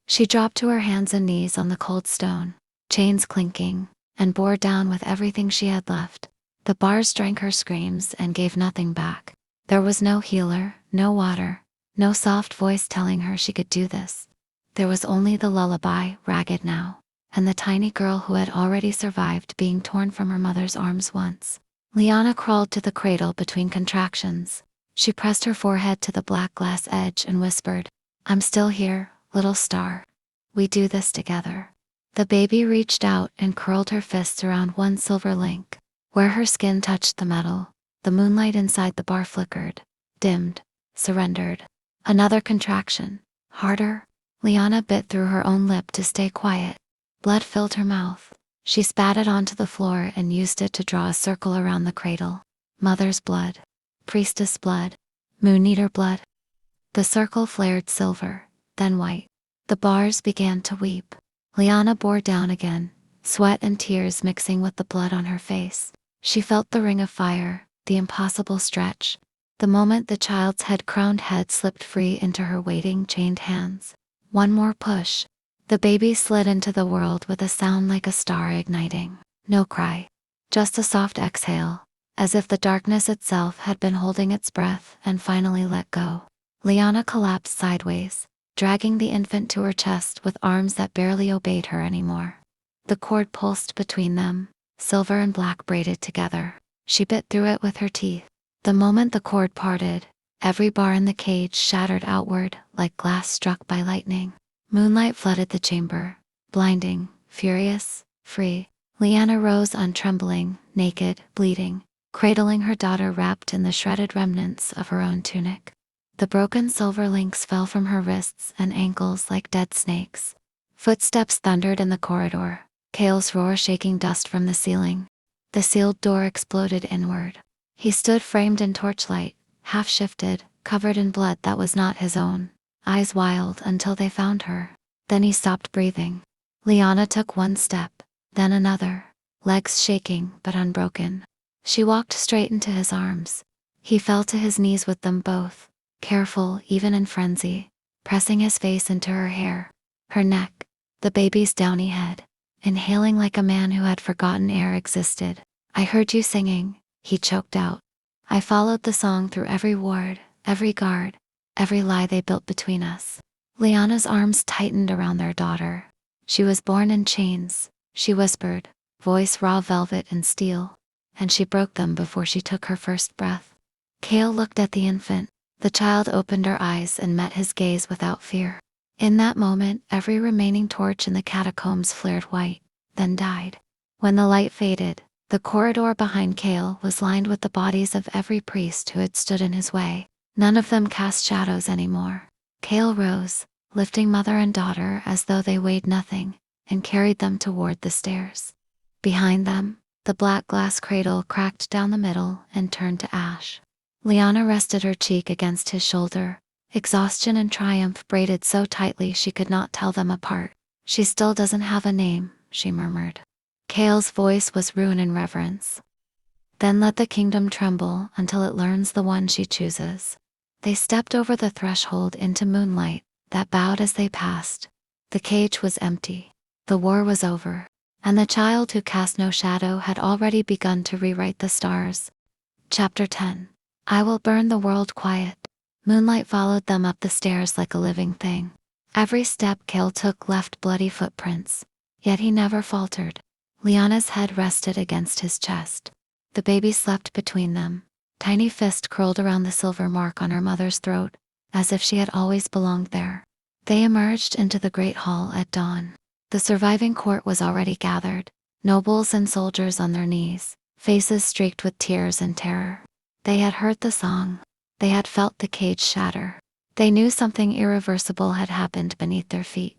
She dropped to her hands and knees on the cold stone, chains clinking, and bore down with everything she had left. The bars drank her screams and gave nothing back. There was no healer, no water, no soft voice telling her she could do this. There was only the lullaby, ragged now, and the tiny girl who had already survived being torn from her mother's arms once. Liana crawled to the cradle between contractions. She pressed her forehead to the black glass edge and whispered, I'm still here, little star. We do this together. The baby reached out and curled her fists around one silver link. Where her skin touched the metal, the moonlight inside the bar flickered, dimmed, surrendered. Another contraction, harder. Liana bit through her own lip to stay quiet. Blood filled her mouth. She spat it onto the floor and used it to draw a circle around the cradle. Mother's blood. Priestess blood. Moon eater blood. The circle flared silver, then white. The bars began to weep. Liana bore down again, sweat and tears mixing with the blood on her face. She felt the ring of fire, the impossible stretch. The moment the child's head-crowned head slipped free into her waiting, chained hands. One more push. The baby slid into the world with a sound like a star igniting. No cry. Just a soft exhale, as if the darkness itself had been holding its breath and finally let go. Liana collapsed sideways, dragging the infant to her chest with arms that barely obeyed her anymore. The cord pulsed between them, silver and black braided together. She bit through it with her teeth. The moment the cord parted, every bar in the cage shattered outward like glass struck by lightning. Moonlight flooded the chamber, blinding, furious, free. Liana rose on trembling, naked, bleeding, cradling her daughter wrapped in the shredded remnants of her own tunic. The broken silver links fell from her wrists and ankles like dead snakes. Footsteps thundered in the corridor, Kale's roar shaking dust from the ceiling. The sealed door exploded inward. He stood framed in torchlight, half-shifted, covered in blood that was not his own, eyes wild until they found her. Then he stopped breathing. Liana took one step, then another, legs shaking but unbroken. She walked straight into his arms. He fell to his knees with them both, careful even in frenzy, pressing his face into her hair, her neck, the baby's downy head, inhaling like a man who had forgotten air existed. I heard you singing, he choked out. I followed the song through every ward, every guard, every lie they built between us. Liana's arms tightened around their daughter. She was born in chains, she whispered, voice raw velvet and steel, and she broke them before she took her first breath. Kale looked at the infant. The child opened her eyes and met his gaze without fear. In that moment, every remaining torch in the catacombs flared white, then died. When the light faded, the corridor behind Kale was lined with the bodies of every priest who had stood in his way. None of them cast shadows anymore. Kale rose, lifting mother and daughter as though they weighed nothing, and carried them toward the stairs. Behind them, the black glass cradle cracked down the middle and turned to ash. Liana rested her cheek against his shoulder, exhaustion and triumph braided so tightly she could not tell them apart. She still doesn't have a name, she murmured. Kale's voice was ruin and reverence. Then let the kingdom tremble until it learns the one she chooses. They stepped over the threshold into moonlight that bowed as they passed. The cage was empty. The war was over. And the child who cast no shadow had already begun to rewrite the stars. Chapter 10. I will burn the world quiet. Moonlight followed them up the stairs like a living thing. Every step Kale took left bloody footprints. Yet he never faltered. Liana's head rested against his chest. The baby slept between them. Tiny fist curled around the silver mark on her mother's throat, as if she had always belonged there. They emerged into the great hall at dawn. The surviving court was already gathered, nobles and soldiers on their knees, faces streaked with tears and terror. They had heard the song. They had felt the cage shatter. They knew something irreversible had happened beneath their feet.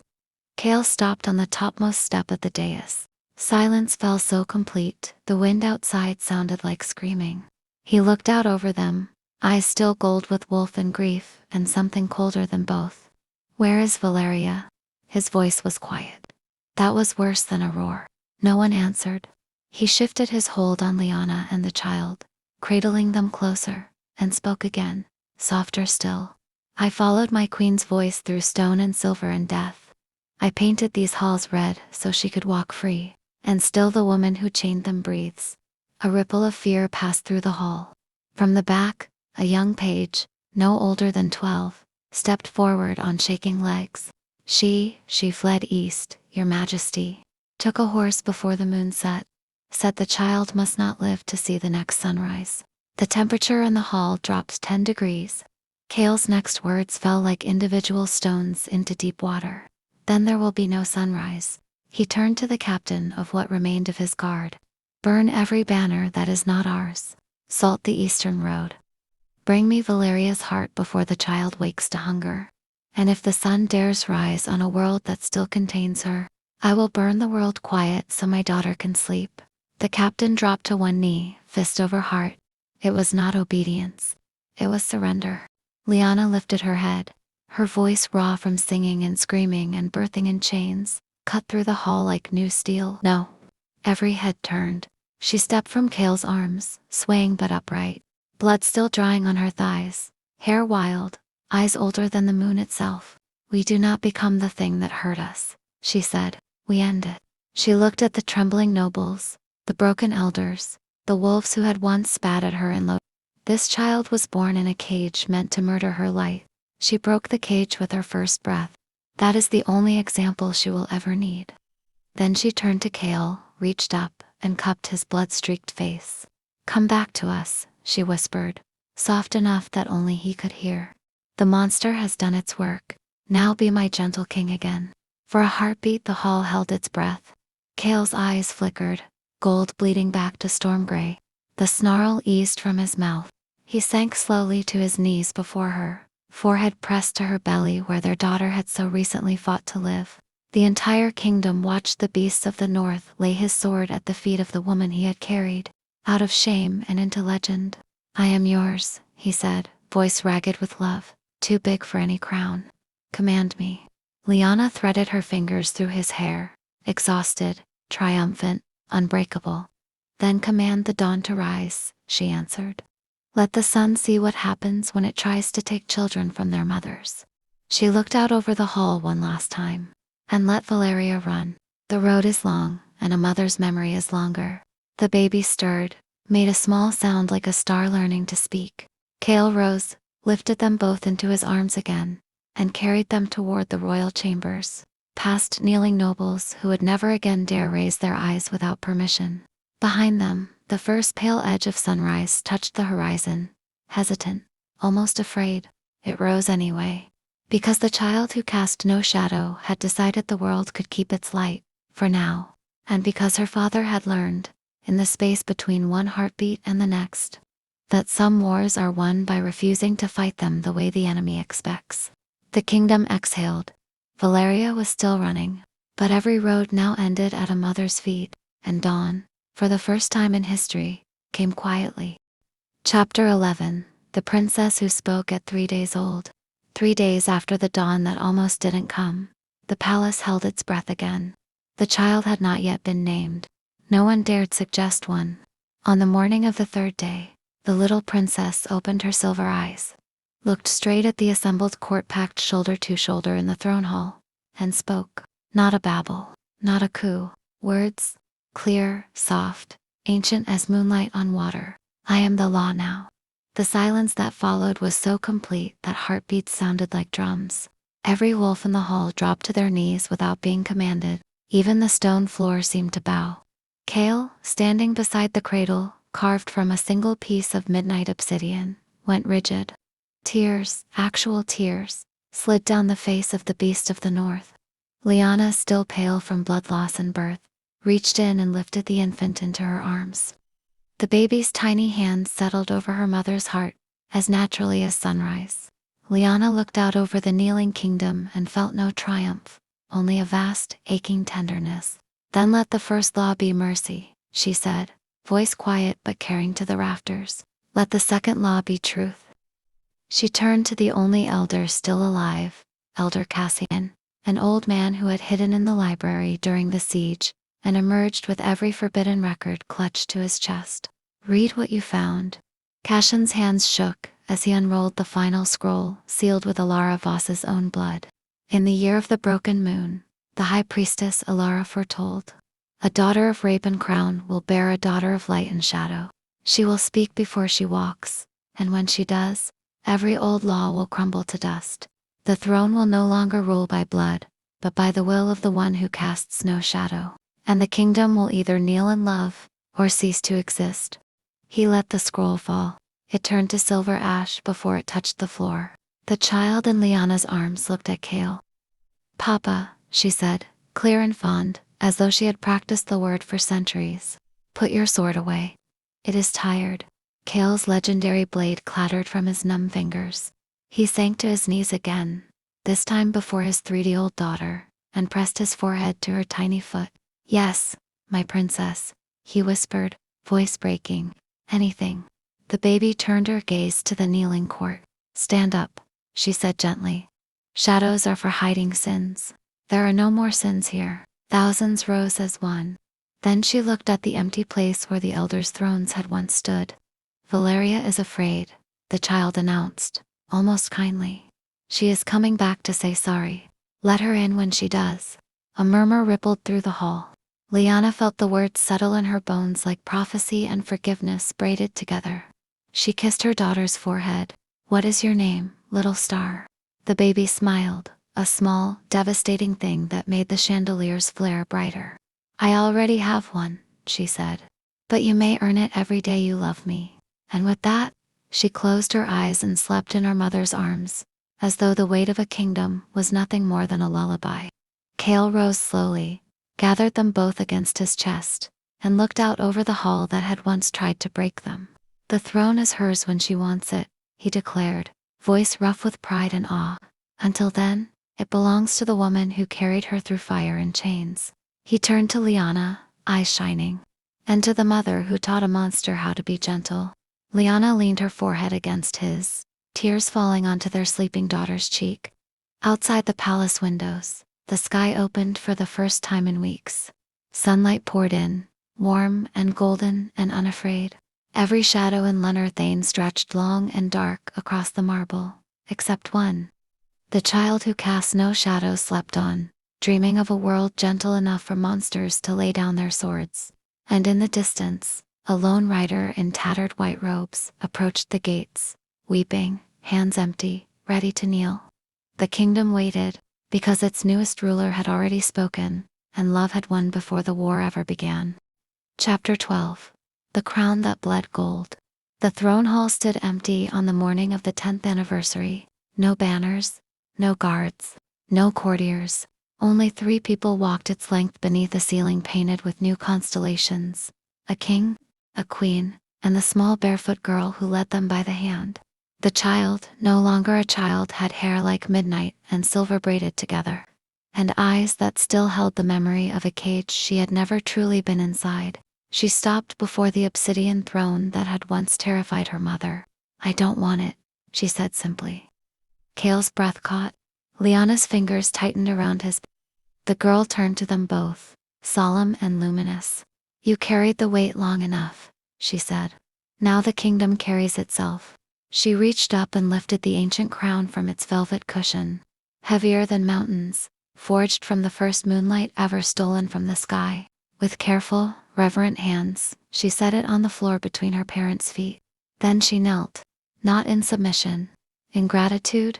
Kale stopped on the topmost step of the dais. Silence fell so complete, the wind outside sounded like screaming. He looked out over them, eyes still gold with wolf and grief, and something colder than both. Where is Valeria? His voice was quiet. That was worse than a roar. No one answered. He shifted his hold on Liana and the child, cradling them closer, and spoke again, softer still. I followed my queen's voice through stone and silver and death. I painted these halls red so she could walk free, and still the woman who chained them breathes. A ripple of fear passed through the hall. From the back, a young page, no older than 12, stepped forward on shaking legs. She fled east, your majesty. Took a horse before the moon set. Said the child must not live to see the next sunrise. The temperature in the hall dropped 10 degrees. Kale's next words fell like individual stones into deep water. Then there will be no sunrise. He turned to the captain of what remained of his guard. Burn every banner that is not ours. Salt the eastern road. Bring me Valeria's heart before the child wakes to hunger. And if the sun dares rise on a world that still contains her, I will burn the world quiet so my daughter can sleep. The captain dropped to one knee, fist over heart. It was not obedience. It was surrender. Liana lifted her head. Her voice raw from singing and screaming and birthing in chains, cut through the hall like new steel. No. Every head turned. She stepped from Kale's arms, swaying but upright. Blood still drying on her thighs. Hair wild, eyes older than the moon itself. We do not become the thing that hurt us, she said. We end it. She looked at the trembling nobles, the broken elders, the wolves who had once spat at her and This child was born in a cage meant to murder her life. She broke the cage with her first breath. That is the only example she will ever need. Then she turned to Kale, reached up, and cupped his blood-streaked face. Come back to us, she whispered, soft enough that only he could hear. The monster has done its work. Now be my gentle king again. For a heartbeat the hall held its breath. Kale's eyes flickered, gold bleeding back to storm gray. The snarl eased from his mouth. He sank slowly to his knees before her, forehead pressed to her belly where their daughter had so recently fought to live. The entire kingdom watched the beasts of the north lay his sword at the feet of the woman he had carried, out of shame and into legend. I am yours, he said, voice ragged with love, too big for any crown. Command me. Liana threaded her fingers through his hair, exhausted, triumphant, unbreakable. Then command the dawn to rise, she answered. Let the sun see what happens when it tries to take children from their mothers. She looked out over the hall one last time. And let Valeria run. The road is long, and a mother's memory is longer. The baby stirred, made a small sound like a star learning to speak. Kale rose, lifted them both into his arms again, and carried them toward the royal chambers, past kneeling nobles who would never again dare raise their eyes without permission. Behind them, the first pale edge of sunrise touched the horizon. Hesitant, almost afraid, it rose anyway. Because the child who cast no shadow had decided the world could keep its light, for now, and because her father had learned, in the space between one heartbeat and the next, that some wars are won by refusing to fight them the way the enemy expects. The kingdom exhaled. Valeria was still running, but every road now ended at a mother's feet, and dawn, for the first time in history, came quietly. Chapter 11. The Princess Who Spoke at 3 days old. 3 days after the dawn that almost didn't come, the palace held its breath again. The child had not yet been named. No one dared suggest one. On the morning of the 3rd day, the little princess opened her silver eyes, looked straight at the assembled court packed shoulder to shoulder in the throne hall, and spoke. Not a babble, not a coo. Words, clear, soft, ancient as moonlight on water. I am the law now. The silence that followed was so complete that heartbeats sounded like drums. Every wolf in the hall dropped to their knees without being commanded. Even the stone floor seemed to bow. Kale, standing beside the cradle, carved from a single piece of midnight obsidian, went rigid. Tears, actual tears, slid down the face of the beast of the north. Liana, still pale from blood loss and birth, reached in and lifted the infant into her arms. The baby's tiny hands settled over her mother's heart, as naturally as sunrise. Liana looked out over the kneeling kingdom and felt no triumph, only a vast, aching tenderness. Then let the first law be mercy, she said, voice quiet but carrying to the rafters. Let the second law be truth. She turned to the only elder still alive, Elder Cassian, an old man who had hidden in the library during the siege, and emerged with every forbidden record clutched to his chest. Read what you found. Cassian's hands shook as he unrolled the final scroll, sealed with Liana Voss's own blood. In the year of the broken moon, the high priestess Alara foretold, a daughter of rape and crown will bear a daughter of light and shadow. She will speak before she walks, and when she does, every old law will crumble to dust. The throne will no longer rule by blood, but by the will of the one who casts no shadow. And the kingdom will either kneel in love, or cease to exist. He let the scroll fall. It turned to silver ash before it touched the floor. The child in Liana's arms looked at Kale. Papa, she said, clear and fond, as though she had practiced the word for centuries. Put your sword away. It is tired. Kale's legendary blade clattered from his numb fingers. He sank to his knees again, this time before his 3-day-old daughter, and pressed his forehead to her tiny foot. Yes, my princess, he whispered, voice breaking. Anything. The baby turned her gaze to the kneeling court. Stand up, she said gently. Shadows are for hiding sins. There are no more sins here. Thousands rose as one. Then she looked at the empty place where the elders' thrones had once stood. Valeria is afraid, the child announced, almost kindly. She is coming back to say sorry. Let her in when she does. A murmur rippled through the hall. Liana felt the words settle in her bones like prophecy and forgiveness braided together. She kissed her daughter's forehead. What is your name, little star? The baby smiled, a small, devastating thing that made the chandeliers flare brighter. I already have one, she said. But you may earn it every day you love me. And with that, she closed her eyes and slept in her mother's arms, as though the weight of a kingdom was nothing more than a lullaby. Kale rose slowly, gathered them both against his chest, and looked out over the hall that had once tried to break them. The throne is hers when she wants it, he declared, voice rough with pride and awe. Until then, it belongs to the woman who carried her through fire and chains. He turned to Liana, eyes shining, and to the mother who taught a monster how to be gentle. Liana leaned her forehead against his, tears falling onto their sleeping daughter's cheek. Outside the palace windows, the sky opened for the first time in weeks. Sunlight poured in, warm and golden and unafraid. Every shadow in Lunarthane stretched long and dark across the marble, except one. The child who cast no shadow slept on, dreaming of a world gentle enough for monsters to lay down their swords. And in the distance, a lone rider in tattered white robes, approached the gates, weeping, hands empty, ready to kneel. The kingdom waited, because its newest ruler had already spoken, and love had won before the war ever began. Chapter 12. The Crown That Bled Gold. The throne hall stood empty on the morning of the 10th anniversary. No banners, no guards, no courtiers. Only 3 people walked its length beneath a ceiling painted with new constellations. A king, a queen, and the small barefoot girl who led them by the hand. The child, no longer a child, had hair like midnight and silver braided together, and eyes that still held the memory of a cage she had never truly been inside. She stopped before the obsidian throne that had once terrified her mother. "I don't want it," she said simply. Cale's breath caught. Liana's fingers tightened around his. The girl turned to them both, solemn and luminous. "You carried the weight long enough," she said. "Now the kingdom carries itself." She reached up and lifted the ancient crown from its velvet cushion. Heavier than mountains, forged from the first moonlight ever stolen from the sky. With careful, reverent hands, she set it on the floor between her parents' feet. Then she knelt, not in submission, in gratitude.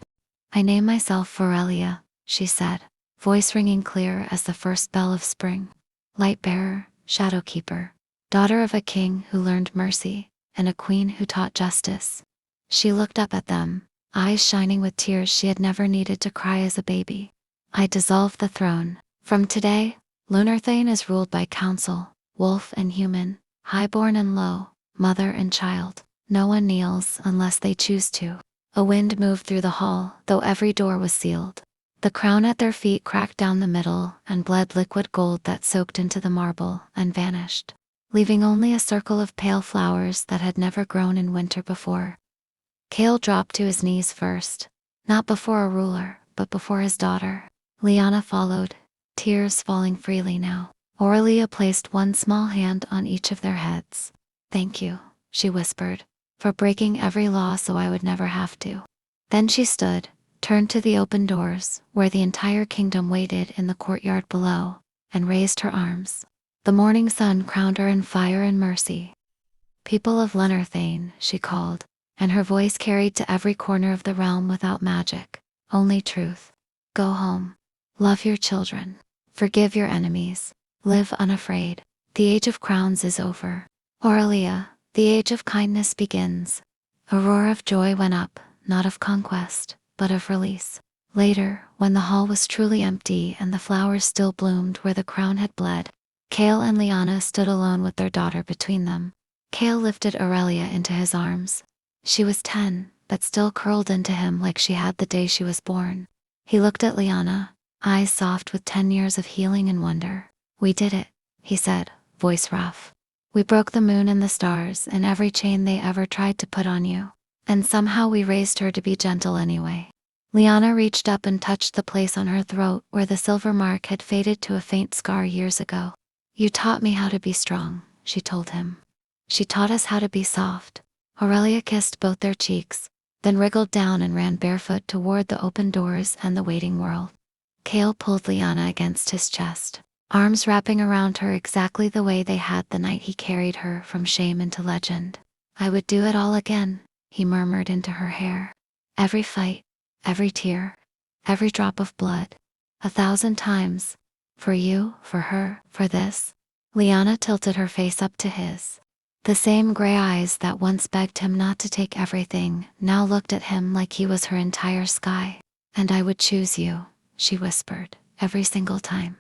"I name myself Aurelia," she said, voice ringing clear as the first bell of spring. "Light-bearer, shadow-keeper, daughter of a king who learned mercy, and a queen who taught justice." She looked up at them, eyes shining with tears she had never needed to cry as a baby. "I dissolve the throne. From today, Lunarthane is ruled by council, wolf and human, highborn and low, mother and child. No one kneels unless they choose to." A wind moved through the hall, though every door was sealed. The crown at their feet cracked down the middle and bled liquid gold that soaked into the marble and vanished, leaving only a circle of pale flowers that had never grown in winter before. Cale dropped to his knees first, not before a ruler, but before his daughter. Liana followed, tears falling freely now. Aurelia placed one small hand on each of their heads. "Thank you," she whispered, "for breaking every law so I would never have to." Then she stood, turned to the open doors, where the entire kingdom waited in the courtyard below, and raised her arms. The morning sun crowned her in fire and mercy. "People of Lunarthane," she called, and her voice carried to every corner of the realm without magic, only truth. "Go home. Love your children. Forgive your enemies. Live unafraid. The age of crowns is over. Aurelia, the age of kindness begins." A roar of joy went up, not of conquest, but of release. Later, when the hall was truly empty and the flowers still bloomed where the crown had bled, Cale and Liana stood alone with their daughter between them. Cale lifted Aurelia into his arms. She was 10, but still curled into him like she had the day she was born. He looked at Liana, eyes soft with 10 years of healing and wonder. "We did it," he said, voice rough. "We broke the moon and the stars and every chain they ever tried to put on you. And somehow we raised her to be gentle anyway." Liana reached up and touched the place on her throat where the silver mark had faded to a faint scar years ago. "You taught me how to be strong," she told him. "She taught us how to be soft." Aurelia kissed both their cheeks, then wriggled down and ran barefoot toward the open doors and the waiting world. Cale pulled Liana against his chest, arms wrapping around her exactly the way they had the night he carried her from shame into legend. "I would do it all again," he murmured into her hair. "Every fight, every tear, every drop of blood. 1,000 times. For you, for her, for this." Liana tilted her face up to his. The same gray eyes that once begged him not to take everything now looked at him like he was her entire sky. "And I would choose you," she whispered, "every single time."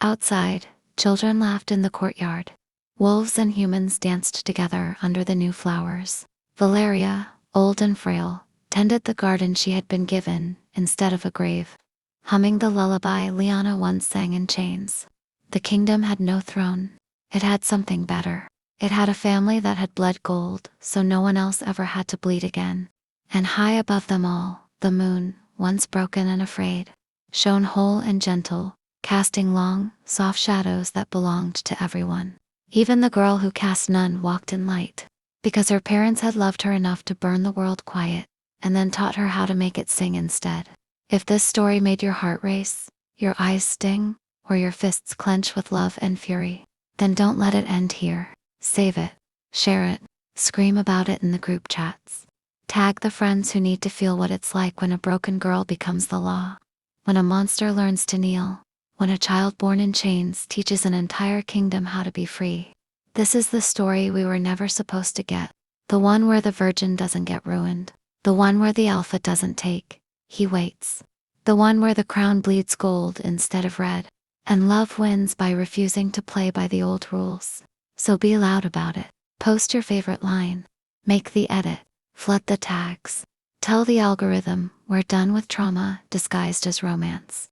Outside, children laughed in the courtyard. Wolves and humans danced together under the new flowers. Valeria, old and frail, tended the garden she had been given, instead of a grave, humming the lullaby Liana once sang in chains. The kingdom had no throne. It had something better. It had a family that had bled gold, so no one else ever had to bleed again. And high above them all, the moon, once broken and afraid, shone whole and gentle, casting long, soft shadows that belonged to everyone. Even the girl who cast none walked in light, because her parents had loved her enough to burn the world quiet, and then taught her how to make it sing instead. If this story made your heart race, your eyes sting, or your fists clench with love and fury, then don't let it end here. Save it. Share it. Scream about it in the group chats. Tag the friends who need to feel what it's like when a broken girl becomes the law. When a monster learns to kneel. When a child born in chains teaches an entire kingdom how to be free. This is the story we were never supposed to get. The one where the virgin doesn't get ruined. The one where the alpha doesn't take. He waits. The one where the crown bleeds gold instead of red. And love wins by refusing to play by the old rules. So be loud about it. Post your favorite line. Make the edit. Flood the tags. Tell the algorithm we're done with trauma disguised as romance.